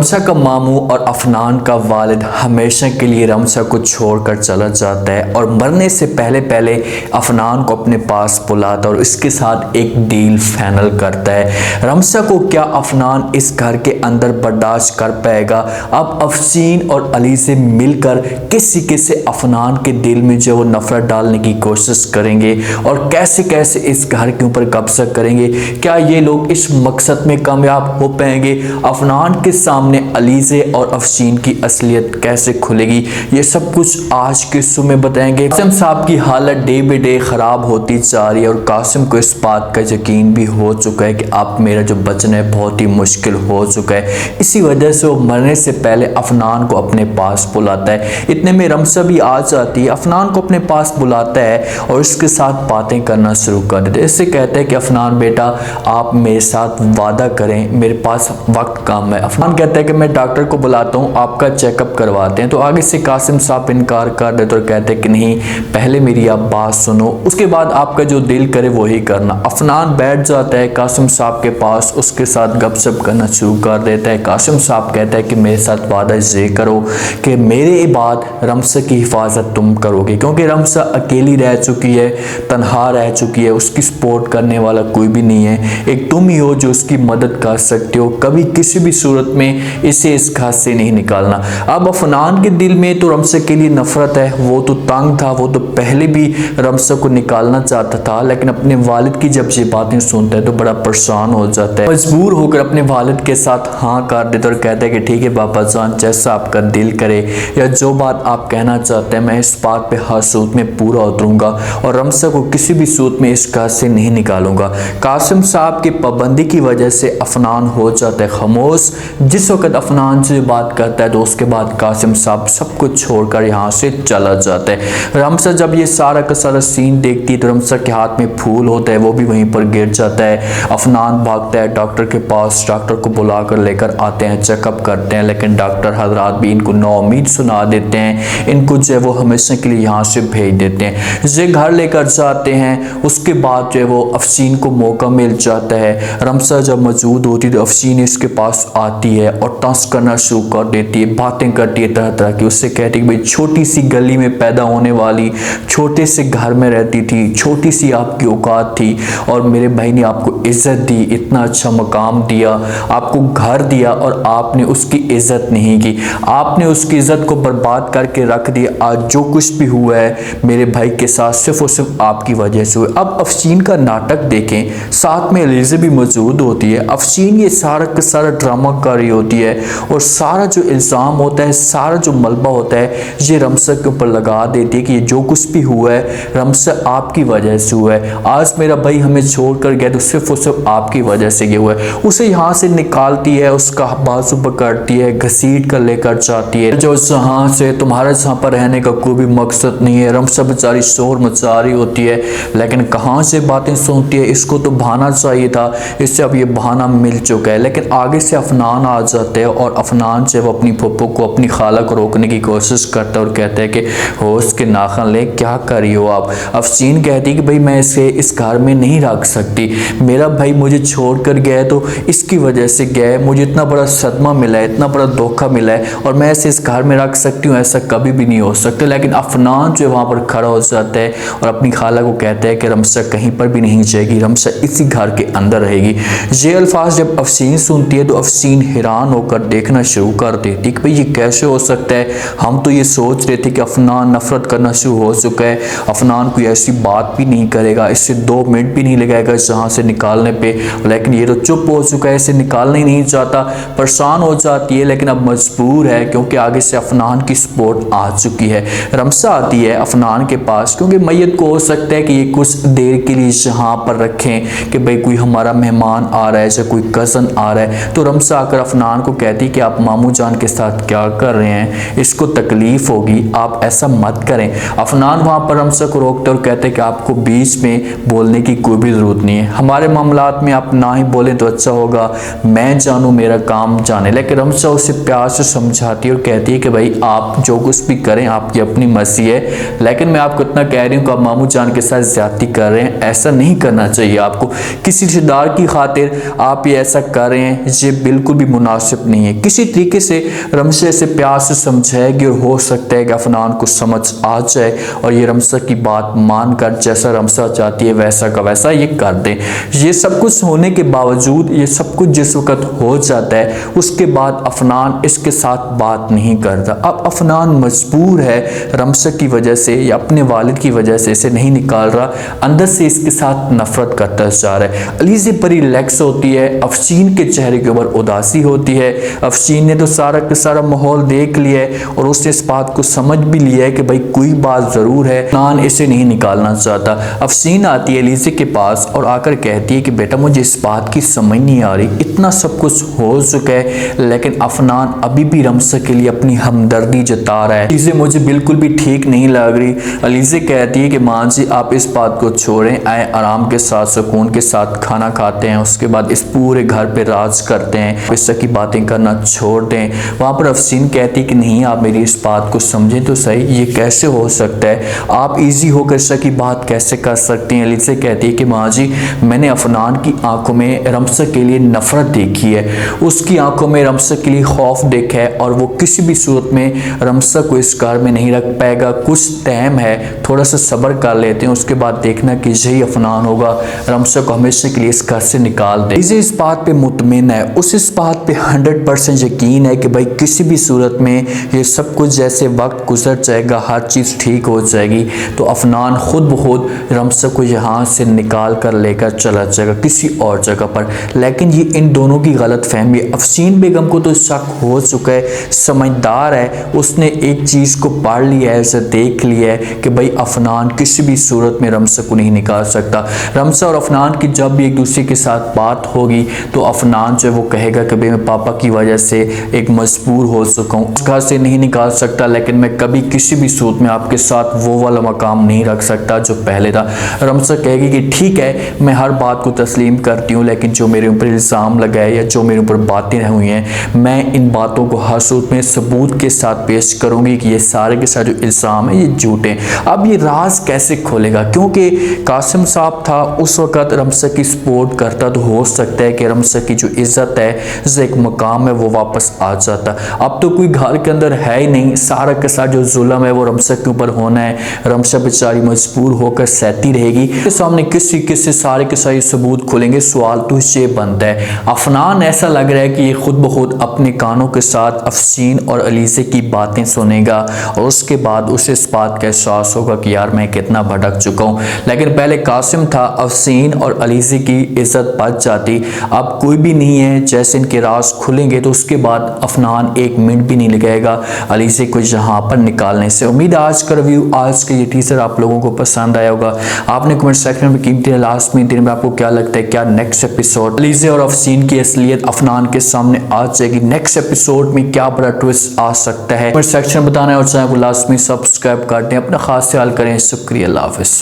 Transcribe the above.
रमसा का मामू और अफनान का वालिद हमेशा के लिए रमसा को छोड़कर चला जाता है और मरने से पहले पहले अफनान को अपने पास बुलाता है और इसके साथ एक डील फाइनल करता है। रमसा को क्या अफनान इस घर के अंदर बर्दाश्त कर पाएगा? अब अफसीन और अली से मिलकर किसी किसी अफनान के दिल में जो वो नफरत डालने की कोशिश करेंगे और कैसे कैसे इस घर के ऊपर कब्जा करेंगे। क्या ये लोग इस मकसद में कामयाब हो पाएंगे? अफनान के सामने अलीज़े और अफसीन की असलियत कैसे खुलेगी, ये सब कुछ आज के शो में बताएंगे। कासिम साहब की हालत डे बाय डे खराब होती जा रही है और कासिम को इस बात का यकीन भी हो चुका है कि अब मेरा जो बचना है बहुत ही मुश्किल हो चुका है। इसी वजह से वो मरने से पहले अफनान को अपने पास बुलाता है। इतने में रमसा भी आ जाती है, अफनान को अपने पास बुलाता है और उसके साथ बातें करना शुरू कर देते हैं। इससे कहते हैं कि अफनान बेटा, आप मेरे साथ वादा करें, मेरे पास वक्त कम है। अफनान कहता है कि मैं डॉक्टर को बुलाता हूँ, आपका चेकअप करवाते हैं। तो आगे से कासिम साहब इनकार कर देते और कहते हैं कि नहीं, पहले मेरी आप बात सुनो, उसके बाद आपका जो दिल करे वही करना। अफनान बैठ जाता है कासिम साहब के पास, उसके साथ गपशप करना शुरू कर देता है। कासिम साहब कहता है कि मेरे साथ वादा ये करो कि मेरे बाद रमसा की हिफाजत तुम करोगे, क्योंकि रमसा अकेली रह चुकी है, तनहा रह चुकी है, उसकी सपोर्ट करने वाला कोई भी नहीं है। एक तुम ही हो जो उसकी मदद कर सकते हो, कभी किसी भी सूरत में इसे इस घास से नहीं निकालना। अब अफनान के दिल में तो रमसा के लिए नफरत है, वो तो तंग था, वो तो पहले भी रमसा को निकालना चाहता था, लेकिन अपने वालिद की जब ये बातें सुनता है तो बड़ा परेशान हो जाता है। मजबूर होकर अपने वालिद के साथ हाँ कर देता और कहता है कि ठीक है बाबा जान, जैसा आपका दिल करे या जो बात आप कहना चाहते हैं, मैं इस बात पे हर सूरत में पूरा उतरूंगा और रमसा को किसी भी सूरत में इस घास से नहीं निकालूंगा। कासिम साहब की पाबंदी की वजह से अफनान हो जाता है खामोश। जिस वक्त अफनान से बात करता है तो उसके बाद कासिम साहब सब कुछ छोड़कर यहाँ से चला जाता है। रमसा जब ये सारा का सारा सीन देखती है तो रमसा के हाथ में फूल होता है, वो भी वहीं पर गिर जाता है। अफनान भागता है डॉक्टर के पास, डॉक्टर को बुलाकर लेकर आते हैं, चेकअप करते हैं, लेकिन डॉक्टर हजरात भी इनको नाउम्मीद सुना देते हैं। इनको जो है वो हमेशा के लिए यहाँ से भेज देते हैं। ये घर लेकर जाते हैं, उसके बाद जो है वो अफसीन को मौका मिल जाता है। रमसा जब मौजूद होती है तो अफसीन इसके पास आती है और तंस करना शुरू कर देती है, बातें करती है तरह तरह की। उससे कहती है कि भाई छोटी सी गली में पैदा होने वाली, छोटे से घर में रहती थी, छोटी सी आपकी औकात थी और मेरे भाई ने आपको इज्जत दी, इतना अच्छा मकाम दिया, आपको घर दिया और आपने उसकी इज्जत नहीं की, आपने उसकी इज्जत को बर्बाद करके रख दिया। आज जो कुछ भी हुआ है मेरे भाई के साथ सिर्फ और सिर्फ आपकी वजह से हुआ। अब अफसीन का नाटक देखें, साथ में अलीज़ा भी मौजूद होती है। अफसीन ये सारा का सारा ड्रामा कर रही होती है और सारा जो इल्ज़ाम होता है, सारा जो मलबा होता है, ये रमसा के ऊपर लगा देती है कि ये जो कुछ भी हुआ है रमसा आपकी वजह से हुआ है। आज मेरा भाई हमें छोड़कर गया तो सिर्फ और सिर्फ आपकी वजह से ये हुआ है। उसे यहाँ से निकालती है, उसका बाजू पकड़ती है, घसीट कर लेकर जाती है। जो जहाँ से तुम्हारे जहाँ पर रहने का कोई भी मकसद नहीं है। रमसा बेचारी शोर मचा रही होती है, लेकिन कहाँ से बातें सुनती है, इसको तो बहाना चाहिए था, इससे अब ये बहाना मिल चुका है। लेकिन आगे से अफनान आ जाते हैं और अफनान से वो अपनी पप्पो को, अपनी खाला को रोकने की कोशिश करता है और कहता है कि होश के नाखन ले, क्या कर रही हो आप। अफसीन कहती है कि भाई मैं इसे इस घर में नहीं रख सकती, मेरा भाई मुझे छोड़कर गया है तो इसकी वजह से गया है, मुझे इतना बड़ा सदमा मिला है, इतना बड़ा धोखा मिला है और मैं इसे इस घर में रख सकती हूँ, ऐसा कभी भी नहीं हो सकता। लेकिन अफनान जो है वहाँ पर खड़ा हो जाता है और अपनी खाला को कहता है कि रमसा कहीं पर भी नहीं जाएगी, रमसा इसी घर के अंदर रहेगी। ये अल्फाज जब अफसीन सुनती है तो अफसीन हैरान होकर देखना शुरू कर देती कि भाई ये कैसे हो सकता है। हम तो ये सोच रहे थे कि अफनान नफरत करना शुरू हो चुका है, अफनान कोई ऐसी बात भी नहीं करेगा, इससे 2 मिनट भी नहीं लगाएगा जहाँ से निकालने पे, लेकिन ये तो चुप हो चुका है, इसे निकालना ही नहीं चाहता। परेशान हो जाती है लेकिन अब मजबूर है क्योंकि आगे से अफनान की सपोर्ट आ चुकी है। रमसा आती है अफनान के पास क्योंकि मैयत को हो सकता है कि ये कुछ देर के लिए यहाँ पर रखें कि भाई कोई हमारा मेहमान आ रहा है या कोई कज़न आ रहा है। तो रमसा आकर अफनान को कहती है कि आप मामू जान के साथ क्या कर रहे हैं, इसको तकलीफ होगी, आप ऐसा मत करें। अफनान वहाँ पर रमसा को रोकते और कहते हैं कि आपको बीच में बोलने की कोई भी ज़रूरत नहीं है, हमारे मामलात में आप ना ही बोलें तो अच्छा होगा, मैं जानूँ मेरा काम जाने। लेकिन रमसा उसे प्यार से समझाती है और कहती है कि भाई आप जो कुछ भी करें आपकी अपनी मर्जी है, लेकिन मैं आपको इतना कह रही हूँ कि आप मामू जान के साथ ज्यादती कर रहे हैं, ऐसा नहीं करना चाहिए आपको, किसी रिश्तेदार की खातिर आप ये ऐसा कर रहे हैं, ये बिल्कुल भी मुनासिब मुनासिब नहीं है। किसी तरीके से रमशा से प्यार से समझाएगी और हो सकता है कि अफनान को समझ आ जाए और ये रमशा की बात मानकर जैसा रमशा चाहती है वैसा का वैसा ये कर दे। ये सब कुछ होने के बावजूद, ये सब कुछ जिस वक्त हो जाता है उसके बाद अफनान इसके साथ बात नहीं करता। अब अफनान मजबूर है रमशा की वजह से या अपने वालिद की वजह से इसे नहीं निकाल रहा, अंदर से इसके साथ नफरत करता जा रहा है। अलीज़े पर रिलैक्स होती है, अफशीन के चेहरे के ऊपर उदासी होती है। अफशीन ने तो सारा का सारा माहौल देख लिया है और उसने इस बात को समझ भी लिया है कि भाई कोई बात ज़रूर है, अफनान इसे नहीं निकालना चाहता। अफशीन आती है अलीज़े के पास और आकर कहती है कि बेटा मुझे इस बात की समझ नहीं आ रही, इतना सब कुछ हो चुका है लेकिन अफनान अभी भी रमशा के लिए अपनी हमदर्दी जता रहा है, चीज़ें मुझे बिल्कुल भी ठीक नहीं लग रही। अलीज़े कहती है कि माँ जी आप इस बात को छोड़ें, आए आराम के साथ सुकून के साथ खाना खाते हैं, उसके बाद इस पूरे घर पे राज करते हैं, इस की बातें करना छोड़ दें। वहाँ पर अफशीन कहती कि नहीं आप मेरी इस बात को समझें तो सही, ये कैसे हो सकता है, आप इजी होकर इस की बात कैसे कर सकती हैं। अलीज़े कहती है कि माँ जी मैंने अफनान की आंखों में रमशा के लिए नफरत देखी है, उसकी आंखों में रमशा के लिए खौफ देखा है और वो किसी भी सूरत में रमशा को इस घर में नहीं रख पाएगा। कुछ टाइम है, थोड़ा सा सब्र कर लेते हैं, उसके बाद देखना कि यही अफनान होगा, रमशा को हमेशा के लिए इस घर से निकाल दे। इस बात पे मुतमिन है, उस इस बात पे 100% यकीन है कि भाई किसी भी सूरत में ये सब कुछ जैसे वक्त गुजर जाएगा हर चीज़ ठीक हो जाएगी, तो अफनान खुद ब खुद रमशा को यहाँ से निकाल कर लेकर चला जाएगा किसी और जगह पर। लेकिन ये इन दोनों की गलत फहमी है। अफशीन बेगम को तो शक हो चुका है, समझदार है, उसने एक चीज़ को पढ़ लिया है, उसे देख लिया है कि भाई अफनान किसी भी सूरत में रमशा को नहीं निकाल सकता। रमशा और अफनान की जब भी एक दूसरे के साथ बात होगी तो अफनान जो है वो कहेगा कि भाई मैं पापा की वजह से एक मजबूर हो चुका हूँ, उस घर से नहीं निकाल सकता, लेकिन मैं कभी किसी भी सूरत में आपके साथ वो वाला मकाम नहीं रख सकता जो पहले था। रमशा कहेगी कि ठीक है मैं हर बात को तस्लीम करती हूँ, लेकिन जो मेरे ऊपर इल्ज़ाम लगाए या जो मेरे ऊपर बातें हुई हैं मैं इन बातों को हर सूरत में सबूत के साथ पेश करूँगी कि ये सारे के सारे जो इल्ज़ाम है ये झूठे हैं। अब ये राज कैसे खोलेगा, क्योंकि कासिम साहब था उस वक़्त रमशा की सपोर्ट करता, तो हो सकता है कि रमशा की जो इज़्ज़त है, जो एक मकाम है, वो वापस आ जाता। अब तो कोई घर के अंदर है ही नहीं, सारा का सारा जो जुल्म है वो रमशा के ऊपर होना है, रमशा बेचारी मजबूर होकर सहती रहेगी। के सामने किसी किसी सारे के सारे सबूत खुलेंगे, सवाल तो ये बनता है। अफनान ऐसा लग रहा है कि ये खुद ब खुद अपने कानों के साथ अफशीन और अलीज़े की बातें सुनेगा और उसके बाद उसे इस बात का एहसास होगा कि यार मैं कितना भटक चुका हूँ। लेकिन पहले कासिम था, अफशीन और अलीज़े की इज़्ज़त बच जाती, अब कोई भी नहीं है। जैसे इनके राज खुलेंगे तो उसके बाद अफनान एक मिनट भी नहीं लगाएगा अलीज़े को यहाँ पर निकालने से। उम्मीद है आज का रिव्यू, आज का ये टीजर आप लोगों को पसंद आया होगा। आपने कमेंट सेक्शन में कीमती लास्ट में दिन में आपको क्या लगता है, क्या नेक्स्ट एपिसोड अलीज़े और अफशीन की असलियत अफनान के सामने आ जाएगी, नेक्स्ट एपिसोड में क्या बड़ा ट्विस्ट आ सकता है, कमेंट सेक्शन में बताना है और चैनल को लास्ट में सब्सक्राइब कर दें। अपना खास ख्याल करें, शुक्रिया, अल्लाह हाफ़िज़।